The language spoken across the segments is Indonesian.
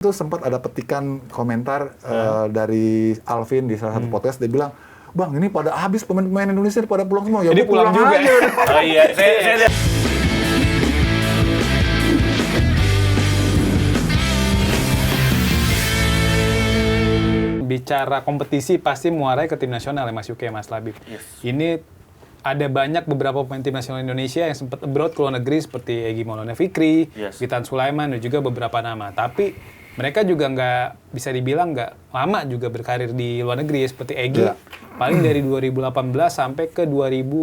Itu sempat ada petikan komentar dari Alvin di salah satu podcast, dia bilang, "Bang, ini pada habis pemain-pemain Indonesia pada pulang semua." Ya, jadi pulang juga aja. Oh iya, saya lihat. Bicara kompetisi pasti muarai ke tim nasional ya Mas Yuke, Mas Labib. Yes. Ini ada banyak beberapa pemain tim nasional Indonesia yang sempat abroad ke luar negeri seperti Egy Maulana Fikri, Witan Sulaiman, dan juga beberapa nama. Tapi mereka juga nggak bisa dibilang nggak lama juga berkarir di luar negeri ya, seperti Egy. Paling dari 2018 sampai ke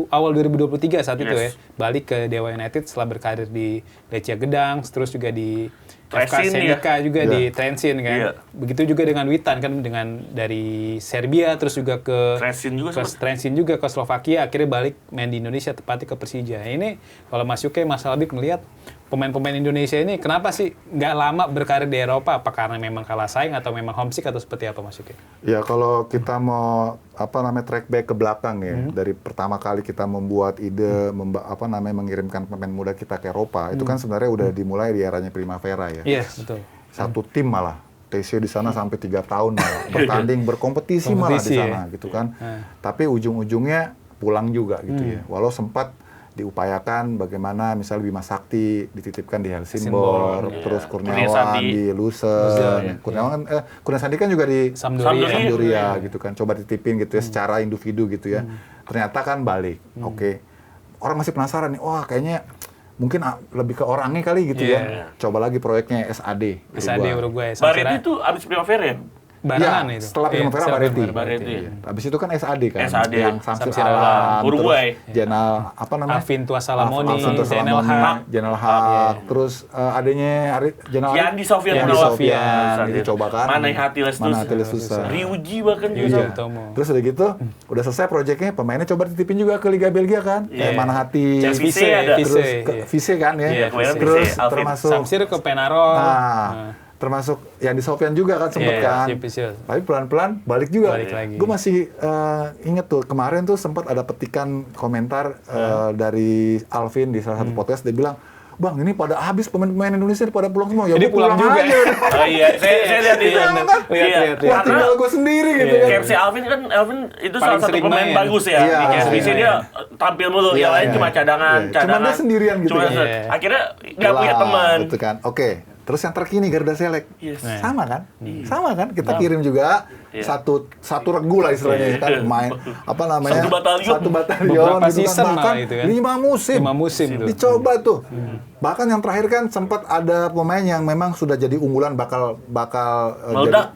awal 2023 saat itu ya, balik ke Dewa United setelah berkarir di Lecce Gedang, terus juga di FK Senica juga di Trenčín kan. Begitu juga dengan Witan kan, dengan dari Serbia terus juga ke Trenčín juga ke Slovakia, akhirnya balik main di Indonesia, tepatnya ke Persija. Ini kalau Mas Yuke, Mas Labib melihat pemain-pemain Indonesia ini kenapa sih nggak lama berkarir di Eropa? Apa karena memang kalah saing atau memang homesick atau seperti apa, Mas Yuke? Ya, kalau kita mau track back ke belakang ya, dari pertama kali kita membuat ide mengirimkan pemain muda kita ke Eropa, itu kan sebenarnya udah dimulai di eranya Primavera ya. Iya, betul. Satu tim malah. TC di sana sampai 3 tahun malah bertanding, berkompetisi malah di sana gitu kan. Tapi ujung-ujungnya pulang juga gitu ya. Walau sempat diupayakan bagaimana misalnya Bima Sakti dititipkan di Helsingborg, terus Kurniawan di Luzern, Kurniawan kan juga di Sampdoria gitu kan, coba dititipin gitu ya secara individu gitu ya, ternyata kan balik. Oke. Orang masih penasaran nih, wah kayaknya mungkin lebih ke orangnya kali gitu ya, coba lagi proyeknya SAD Uruguay. Barretti itu abis Primavera ya? Barengan ya, itu. Setelah Primavera Barretti. Habis itu kan SAD kan, yang Samsir Alam, Uruguay, Jenal Alvin Tuasalamoni, Jenal Haq, terus adanya Jenal Yandi Sofian itu coba kan. Manahati Lestus, Ryuji bahkan juga. Terus udah gitu, udah selesai proyeknya, pemainnya coba dititipin juga ke Liga Belgia kan, kayak Manahati, terus Vise kan ya, terus termasuk Samsir ke Penarol. Termasuk yang di Sofyan juga kan sempet kan. Tapi pelan-pelan balik juga. Gue masih inget tuh kemarin tuh sempat ada petikan komentar dari Alvin di salah satu podcast, dia bilang, "Bang, ini pada habis pemain-pemain Indonesia pada pulang semua." Ya, jadi pulang juga aja. Oh iya, saya lihat itu. Wah, tinggal gue sendiri gitu kan. Kayak si Alvin itu salah satu pemain bagus ya. Di KFC dia tampil mulu, yang lain cuma cadangan. Cuma dia sendirian gitu kan. Akhirnya nggak punya teman. Gitu kan. Oke. Terus yang terkini Garuda Select, sama kan? Kita kirim juga satu regu lah istilahnya kan, pemain satu batalion gitu kan, bahkan 5 musim dicoba tuh. Bahkan yang terakhir kan sempat ada pemain yang memang sudah jadi unggulan bakal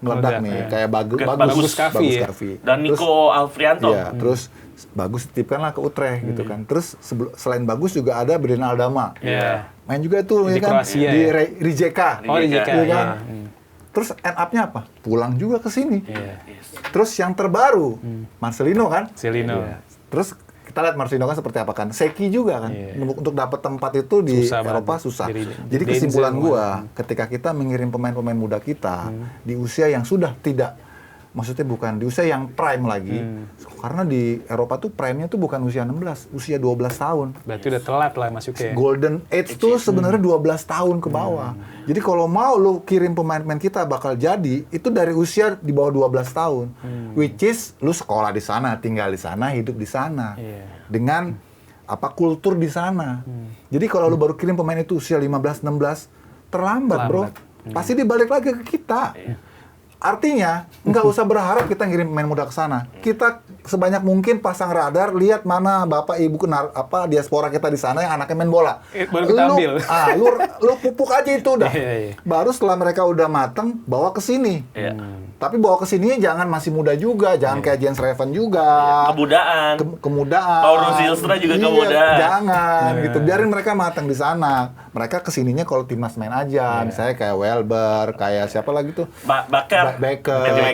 meledak nih, kayak Bagus Kavi dan Nico Alfrianto. Ya, terus Bagus titipkanlah ke Utrecht gitu kan. Terus selain Bagus juga ada Breden Aldama. Main juga tuh ya kan di Rijeka. Rijeka. Kan? Terus end up-nya apa? Pulang juga ke sini. Terus yang terbaru Marcelino kan? Terus kita lihat Marcelino kan seperti apa kan? Seki juga kan. Untuk dapat tempat itu di Eropa susah. Jadi kesimpulan gua, ketika kita mengirim pemain-pemain muda kita di usia yang sudah maksudnya bukan di usia yang prime lagi, karena di Eropa tuh prime-nya tuh bukan usia 16, usia 12 tahun. Berarti udah telat lah masuknya. Golden age tuh sebenarnya 12 tahun ke bawah. Jadi kalau mau lu kirim pemain-pemain kita bakal jadi, itu dari usia di bawah 12 tahun. Which is lu sekolah di sana, tinggal di sana, hidup di sana. Dengan kultur di sana. Jadi kalau lu baru kirim pemain itu usia 15, 16, terlambat, bro. Pasti dibalik lagi ke kita. Artinya, nggak usah berharap kita ngirim pemain muda ke sana. Kita sebanyak mungkin pasang radar, lihat mana bapak ibu diaspora kita di sana yang anaknya main bola. Baru kita ambil. Lu pupuk aja itu udah. Baru setelah mereka udah mateng, bawa ke sini. Tapi bawa ke sini jangan masih muda juga, jangan kayak Jens Reven juga. Kemudaan. Paulo Zylstra juga kemudaan. Jangan gitu. Biarin mereka mateng di sana. Mereka kesininya kalau timnas main aja, misalnya kayak Welber, kayak siapa lagi tuh? Becker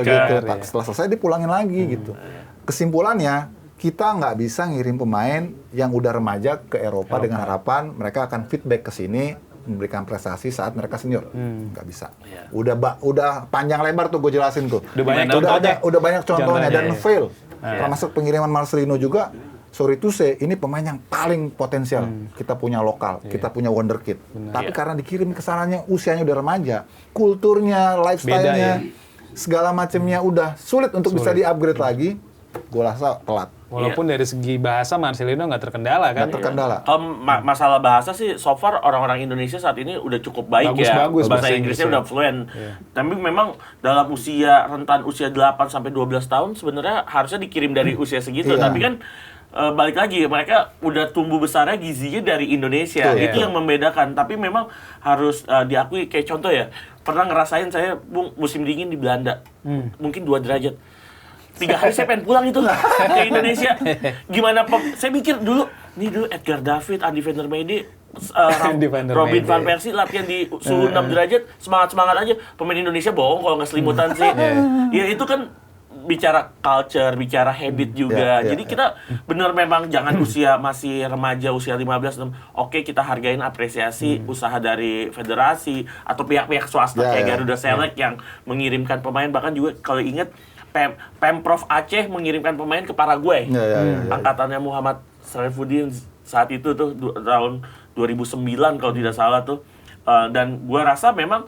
gitu. Setelah selesai dipulangin lagi gitu. Kesimpulannya, kita nggak bisa ngirim pemain yang udah remaja ke Eropa dengan harapan mereka akan feedback ke sini memberikan prestasi saat mereka senior. Nggak bisa. Udah panjang lebar tuh gue jelasin tuh. Udah banyak contohnya dan fail. Termasuk pengiriman Marcelino juga sorry to say, ini pemain yang paling potensial. Kita punya lokal, kita punya wonderkid. Tapi karena dikirim ke sananya usianya udah remaja, kulturnya, lifestyle-nya, segala macamnya udah sulit untuk bisa di-upgrade lagi. Gue rasa telat. Walaupun dari segi bahasa Marcelino nggak terkendala kan? Nggak terkendala. Masalah bahasa sih, so far orang-orang Indonesia saat ini udah cukup baik bagus, bahasa Inggrisnya udah fluent. Tapi memang dalam rentan usia 8 sampai 12 tahun sebenarnya harusnya dikirim dari usia segitu. Tapi kan balik lagi, mereka udah tumbuh besarnya gizinya dari Indonesia. Itu yang membedakan. Tapi memang harus diakui, kayak contoh ya, pernah ngerasain saya musim dingin di Belanda. Mungkin 2 derajat. 3 hari saya pengen pulang itu ke Indonesia. Gimana saya mikir dulu Edgar David, Andy van der Meyde, Robin van Persie latihan di suhu 6 derajat, semangat aja. Pemain Indonesia bohong kalau nggak selimutan sih. Ya itu kan bicara culture, bicara habit juga. Jadi kita bener memang jangan usia masih remaja, usia 15. Oke, kita hargain apresiasi usaha dari federasi atau pihak-pihak swasta kayak Garuda Select yang mengirimkan pemain. Bahkan juga kalau ingat Pemprov Aceh mengirimkan pemain ke Paraguay. Angkatannya Muhammad Saifuddin saat itu tuh tahun 2009 kalau tidak salah tuh. Dan gua rasa memang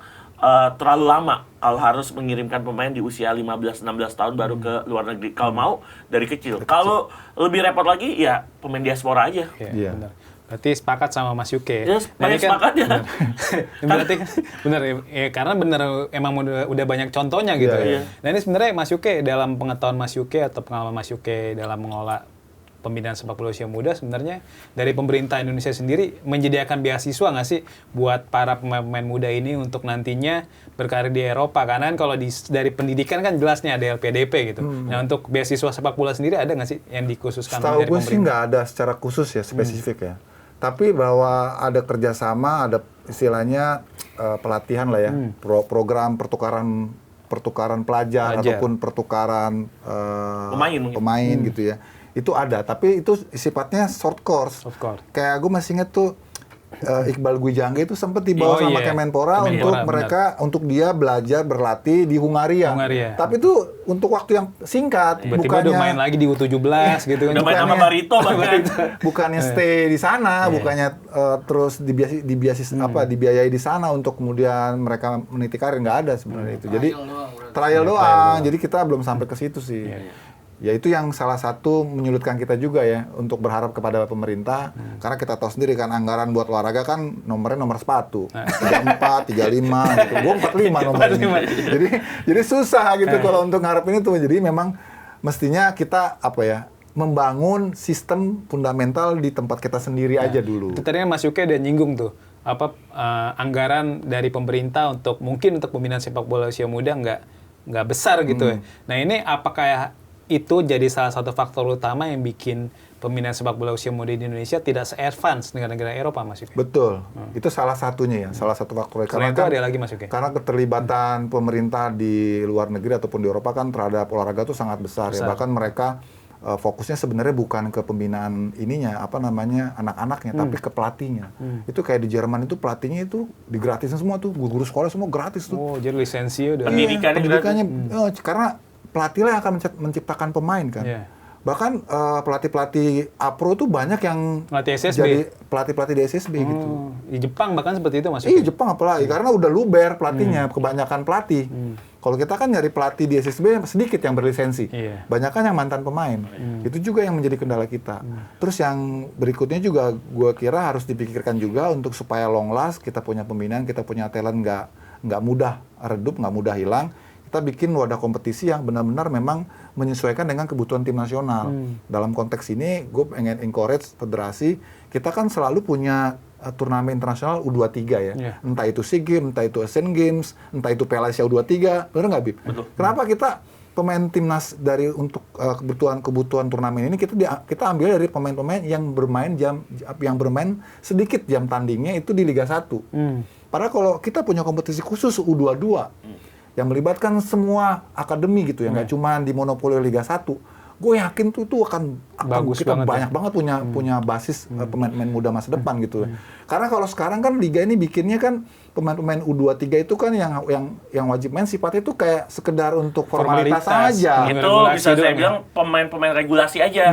terlalu lama kalau harus mengirimkan pemain di usia 15-16 tahun baru ke luar negeri. Kalau mau dari kecil. Kalau lebih repot lagi ya pemain diaspora aja. Benar. Berarti sepakat sama Mas Yuke. Ya, banyak sepakat ya. Berarti benar ya, karena benar emang udah banyak contohnya gitu. Nah ini sebenarnya Mas Yuke, dalam pengetahuan Mas Yuke atau pengalaman Mas Yuke dalam mengelola pembinaan sepak bola usia muda, sebenarnya dari pemerintah Indonesia sendiri menyediakan beasiswa nggak sih buat para pemain muda ini untuk nantinya berkarir di Eropa? Karena kan kalau dari pendidikan kan jelasnya ada LPDP gitu. Nah untuk beasiswa sepak bola sendiri ada nggak sih yang dikhususkan dari pemerintah? Setahu gue sih nggak ada secara khusus ya, spesifik ya. Tapi bahwa ada kerjasama, ada istilahnya pelatihan lah ya, program pertukaran pelajar ataupun pertukaran pemain gitu ya. Itu ada, tapi itu sifatnya short course. Kayak gue masih inget tuh Iqbal Gwijangge itu sempat dibawa sama Kemenpora untuk dia belajar berlatih di Hungaria. Tapi itu untuk waktu yang singkat. Tiba-tiba udah main lagi di U17 gitu kan. Udah main sama Barito bahkan. Bukannya stay di sana, bukannya terus dibiayai di sana untuk kemudian mereka meniti karir, nggak ada sebenarnya itu. Jadi trial doang. Jadi kita belum sampai ke situ sih. Ya itu yang salah satu menyulitkan kita juga ya untuk berharap kepada pemerintah, karena kita tahu sendiri kan anggaran buat olahraga kan nomornya nomor sepatu, 34, 35 gitu. Gue 45 nomornya. Jadi susah gitu kalau untuk ngarepin itu. Jadi memang mestinya kita membangun sistem fundamental di tempat kita sendiri aja dulu. Itu tadinya Mas Yuke udah nyinggung tuh anggaran dari pemerintah untuk pembinaan sepak bola usia muda nggak besar gitu ya. Nah ini apakah itu jadi salah satu faktor utama yang bikin pembinaan sepak bola usia muda di Indonesia tidak se-advance negara-negara Eropa, Mas Yuke? Betul. Itu salah satunya ya, salah satu faktor. Karena itu ada lagi, Mas Yuke? Karena keterlibatan pemerintah di luar negeri ataupun di Eropa kan terhadap olahraga itu sangat besar. Ya. Bahkan mereka fokusnya sebenarnya bukan ke pembinaan anak-anaknya, tapi ke pelatihnya. Itu kayak di Jerman itu pelatihnya itu digratisin semua tuh, guru sekolah semua gratis tuh. Oh, jadi lisensi udah. Pendidikannya karena pelatih lah yang akan menciptakan pemain kan. Bahkan pelatih-pelatih APRO tuh banyak yang jadi pelatih-pelatih di SSB gitu. Di Jepang bahkan seperti itu Mas. Iya, Jepang apalagi karena udah luber pelatihnya, kebanyakan pelatih. Kalau kita kan nyari pelatih di SSB sedikit yang berlisensi. Banyakan yang mantan pemain. Itu juga yang menjadi kendala kita. Terus yang berikutnya juga gue kira harus dipikirkan juga untuk supaya long last kita punya pembinaan, kita punya talent nggak mudah redup, nggak mudah hilang. Kita bikin wadah kompetisi yang benar-benar memang menyesuaikan dengan kebutuhan tim nasional. Dalam konteks ini, gue pengen encourage federasi, kita kan selalu punya turnamen internasional U23 ya. Entah itu SEA Games, entah itu Asian Games, entah itu Piala Asia U23, benar nggak, Bib? Betul. Kenapa kita pemain timnas dari untuk kebutuhan turnamen ini kita ambil dari pemain-pemain yang bermain sedikit jam tandingnya itu di Liga 1. Padahal kalau kita punya kompetisi khusus U22, yang melibatkan semua akademi gitu ya, nggak cuma di monopoli Liga 1. gue yakin tuh akan Bagus kita banget banyak banget punya basis pemain-pemain muda masa depan gitu. Karena kalau sekarang kan liga ini bikinnya kan pemain-pemain U23 itu kan yang wajib main sifatnya itu kayak sekedar untuk formalitas aja. Itu bisa saya bilang pemain-pemain regulasi aja.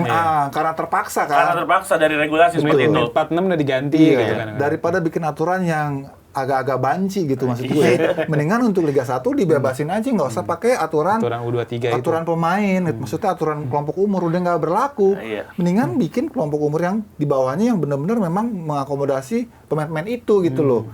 Karena terpaksa kan. Karena terpaksa dari regulasi seperti itu. 46 udah diganti gitu kan. Daripada bikin aturan yang agak-agak banci gitu maksud gue. Mendingan untuk Liga 1 dibebasin aja, nggak usah pakai aturan U23 aturan pemain, maksudnya aturan kelompok umur udah nggak berlaku. Mendingan bikin kelompok umur yang di bawahnya yang benar-benar memang mengakomodasi pemain-pemain itu gitu loh.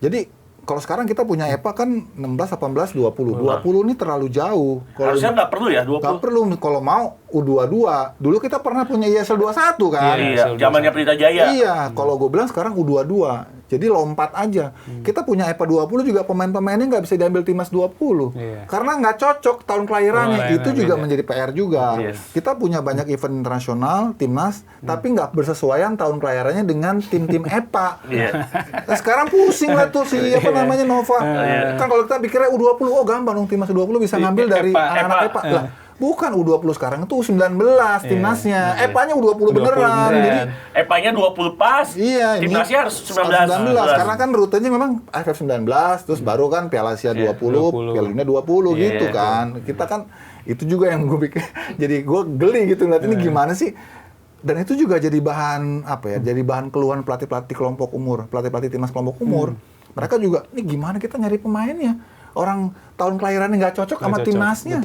Jadi kalau sekarang kita punya EPA kan 16, 18, 20. 20 ini terlalu jauh. Harusnya nggak perlu ya 20? Nggak perlu. Kalau mau U22. Dulu kita pernah punya ISL 21 kan? Iya, zamannya Pelita Jaya. Iya, kalau gue bilang sekarang U22. Jadi lompat aja. Kita punya EPA 20 juga pemain-pemainnya nggak bisa diambil timnas 20. Karena nggak cocok tahun kelahirannya. Itu juga menjadi PR juga. Kita punya banyak event internasional, timnas, tapi nggak bersesuaian tahun kelahirannya dengan tim-tim EPA. Nah, sekarang pusing lah tuh si namanya Nova. Kan kalau kita pikirnya U20, oh gampang dong timnas U20 bisa ngambil dari anak-anak EPA. Lah, bukan U20 sekarang itu U19 timnasnya. EPA-nya U20 beneran. Jadi EPA-nya 20 pas. Iya, timnasnya harus 19. Karena kan rutenya memang AFF 19, terus baru kan Piala Asia 20, Piala Dunia 20 gitu kan. Kita kan itu juga yang gue pikir. Jadi gue geli gitu ngeliat ini gimana sih. Dan itu juga jadi bahan jadi bahan keluhan pelatih-pelatih kelompok umur, pelatih-pelatih timnas kelompok umur. Mereka juga, ini gimana kita nyari pemainnya? Orang tahun kelahirannya nggak cocok sama timnasnya.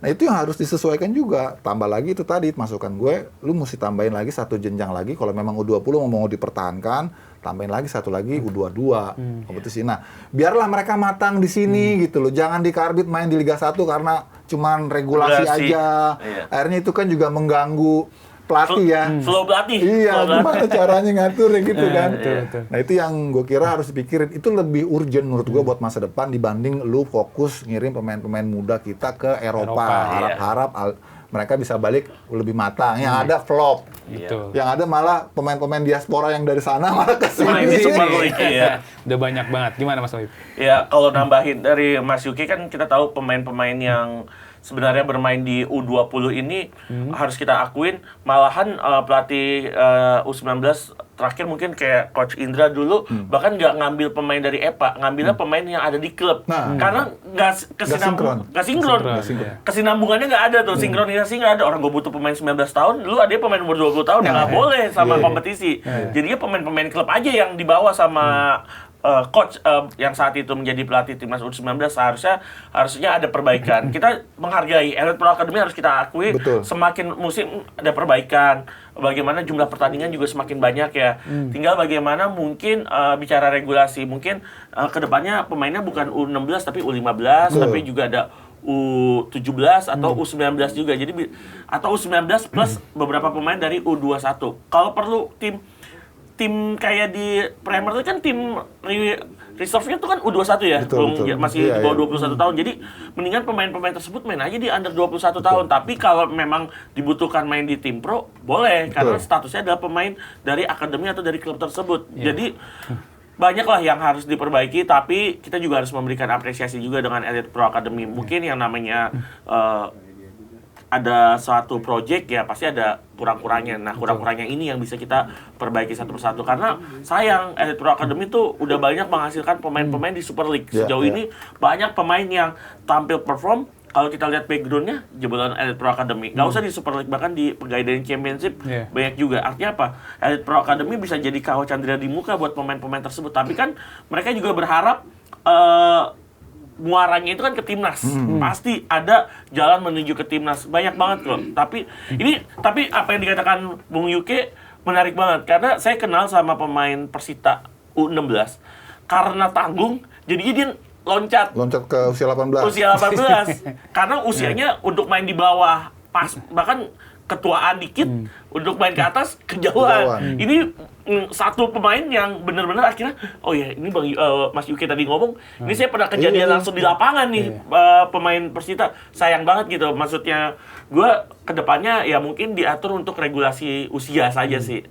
Nah itu yang harus disesuaikan juga. Tambah lagi itu tadi masukan gue, lu mesti tambahin lagi satu jenjang lagi. Kalau memang U20 mau dipertahankan, tambahin lagi satu lagi U22 kompetisi. Nah biarlah mereka matang di sini gitu loh. Jangan dikarbit main di Liga 1 karena cuman regulasi aja. Akhirnya itu kan juga mengganggu pelatih ya. Flow pelatih. Iya, gimana caranya ngatur gitu kan. Nah, itu yang gue kira harus dipikirin. Itu lebih urgent menurut gue buat masa depan dibanding lu fokus ngirim pemain-pemain muda kita ke Eropa. Harap-harap mereka bisa balik lebih matang. Yang ada flop. Yang ada malah pemain-pemain diaspora yang dari sana malah kesini. Udah banyak banget. Gimana Mas Wahid? Ya, kalau nambahin dari Mas Yuki kan kita tahu pemain-pemain yang sebenarnya bermain di U20 ini harus kita akuin malahan pelatih U19 terakhir mungkin kayak Coach Indra dulu bahkan nggak ngambil pemain dari EPA, ngambilnya pemain yang ada di klub. Karena nggak sinkron. Kesinambungannya nggak ada tuh, sinkronisasi nggak ada. Orang gue butuh pemain 19 tahun, lu ada pemain umur 20 tahun yang nggak boleh sama kompetisi. Jadinya pemain-pemain klub aja yang dibawa sama coach yang saat itu menjadi pelatih timnas U19 harusnya ada perbaikan. Kita menghargai Elite Pro Academy, harus kita akui semakin musim ada perbaikan. Bagaimana jumlah pertandingan juga semakin banyak ya. Tinggal bagaimana mungkin bicara regulasi, mungkin kedepannya pemainnya bukan U16 tapi U15, tapi juga ada U17 atau U19 juga. Jadi atau U19 plus beberapa pemain dari U21. Kalau perlu tim kayak di Premier itu kan tim reserve-nya itu kan U21 ya, masih di bawah 21 tahun. Jadi mendingan pemain-pemain tersebut main aja di under 21 tahun. Tapi kalau memang dibutuhkan main di tim pro, boleh karena statusnya adalah pemain dari akademi atau dari klub tersebut. Jadi banyaklah yang harus diperbaiki, tapi kita juga harus memberikan apresiasi juga dengan Elite Pro Academy. Mungkin yang namanya ada suatu project ya pasti ada kurang-kurangnya. Nah, kurang-kurangnya ini yang bisa kita perbaiki satu persatu. Karena sayang, Elite Pro Academy tuh udah banyak menghasilkan pemain-pemain di Super League. Sejauh ini banyak pemain yang tampil perform. Kalau kita lihat background-nya, jebolan Elite Pro Academy. Nggak usah di Super League, bahkan di Pegadaian Championship banyak juga. Artinya apa? Elite Pro Academy bisa jadi kawah candra di muka buat pemain-pemain tersebut. Tapi kan mereka juga berharap muaranya itu kan ke timnas. Pasti ada jalan menuju ke timnas. Banyak banget loh. Tapi apa yang dikatakan Bung Yuke menarik banget. Karena saya kenal sama pemain Persita U16. Karena tanggung, jadinya dia loncat ke usia 18. Karena usianya untuk main di bawah pas, bahkan ketuaan dikit, untuk main ke atas kejauhan. Ini satu pemain yang benar-benar akhirnya, oh ya ini Mas Yuki tadi ngomong, ini saya pernah kejadian langsung di lapangan nih, pemain Persita. Sayang banget gitu, maksudnya gue kedepannya ya mungkin diatur untuk regulasi usia saja sih.